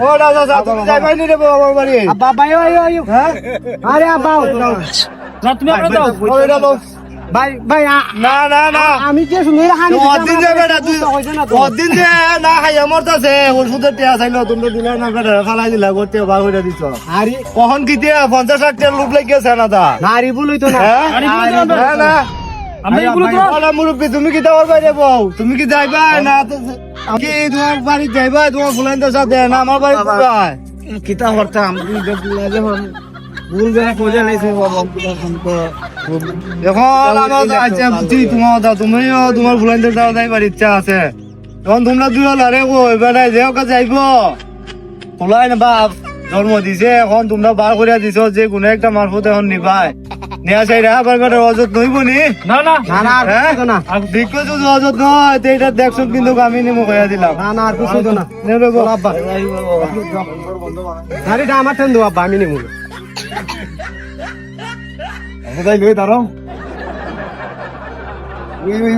ও দাদা তুমি যাইবাই নি রে আমার বাড়ি আব্বা ভাই ওই হ্যাঁ আরে আব্বা না তুমি আমরা দাও ওই দাও ভাই ভাই না না না আমি যে শুনে হানি দিন যে বেটা তুই দিন যে না খাইয়া মরতাছে ওষুধের টিয়া চাইলো তুমি দিলে না বেটা ফালাই দিলা করতে বার করে দিছ আরে কখন কিতিয়া 50 টাকা লোক লাগিয়েছে না তা নারী বলই তো না না না আমরা এগুলো তো ওলা মুরব্বী তুমি কি দেওয়ার বাইরে বউ তুমি কি যাইবা না কি তোমার বাড়ি যাইবা তোমার ফুলাইন্দের সাথে না আমার বাড়ি যাই কিতা করতাম তুমি দেখলা যখন ভুল বেলা খোঁজা নাইছে বাবা এখন আমার আচ্ছা বুঝি তোমার দা তুমিও তোমার ফুলাইন্দের দাও যাইবার ইচ্ছা আছে তখন তোমরা দুই লারে কই বেড়াই যেও কাছে যাইব ফুলাই না বাপ জন্ম দিছে এখন তোমরা বার করিয়া দিছ যে কোনো একটা মারফত এখন নিবাই নেয়া চাই রা বারবার অজত নইব নি না না না না আর হ্যাঁ কিছু না দেখো যদি অজত নয় তো এটা দেখছো কিন্তু আমি নেমো কইয়া দিলাম না না আর কিছু না নেবে গো আব্বা গাড়িটা আমার ঠান্ডু আব্বা আমি নেবো কোথায় লই দাঁড়াও ওই